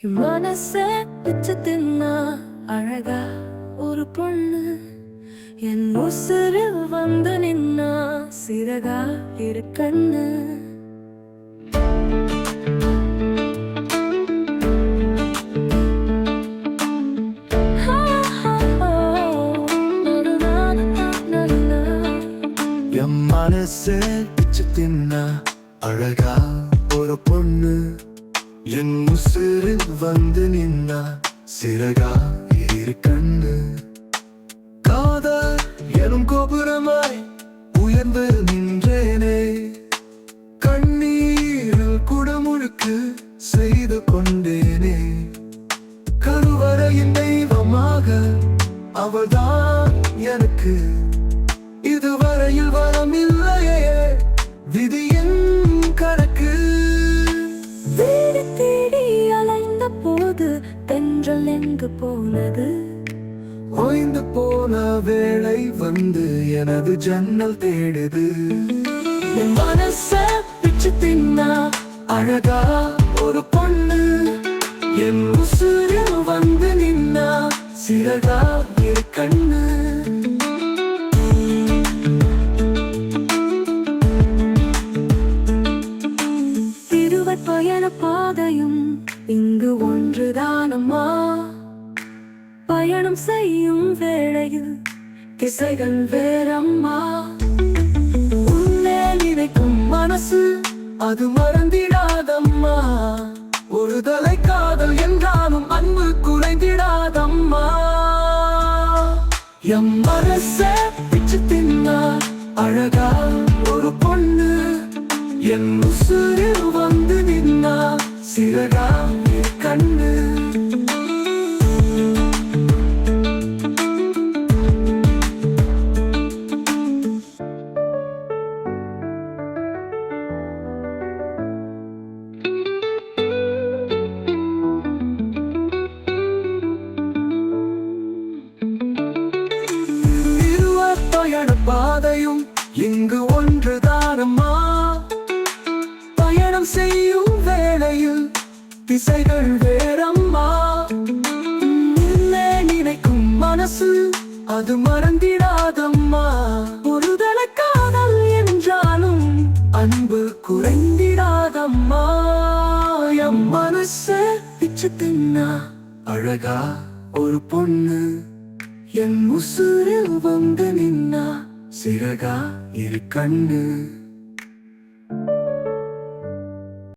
மனசே பிச்சு தின்னா அழகா ஒரு பொண்ணு என் உசுரில் வந்து நின்னா சிறகா இரு கண்ணு. என் மனசே பிச்சு தின்னா அழகா ஒரு பொண்ணு என் உசுரில் வந்து நின்னா சிறகா இரு கண்ணு. காதல் எனும் கோபுரமாய் உயர்ந்து நின்றேனே, கண்ணீரில் குடமுழுக்கு செய்து கொண்டேனே. கருவறையின் தெய்வமாக அவள்தான் எனக்கு, இதுவரையில் வரமில்லையே விதியின் கணக்கு. தேடி தேடி அலைந்த போது தென்றல் எங்கு போனது? ஓய்ந்து போன வேளை வந்து எனது ஜன்னல் தேடுது. என் மனச பிச்சு தின்னா அழகா ஒரு பொண்ணு என் உசுரில் வந்து நின்னா சிறகா இரு கண்ணு. பயண பாதையும் இங்கு ஒன்றுதானம்மா. பயணம் செய்யும் வேளையில் திசைகள் வேறம்மா. உன்னே நினைக்கும் மனசு அது மறந்திடாதம்மா. ஒரு தலை காதல் என்றாலும் அன்பு குறைந்திடாதம்மா. எம் மனசே பிச்சு தின்னா அழகா ஒரு பொண்ணு என் உசுரில் வந்து நின்னா சிறகா இரு கண்ணு. இருவர் பயண பாதையும் இங்கு ஒன்றுதானம்மா. பயணம் செய்யும் வேளையில் திசைகள் வேறம்மா. உன்னை நினைக்கும் மனசு அது மறந்திடாதம்மா. ஒரு தலை காதல் என்றாலும் அன்பு குறைந்திடாதம்மா. எம் மனசு பிச்சு தின்னா அழகா ஒரு பொண்ணு என் உசுரில் வந்து நின்னா சிறகா இரு கண்ணு.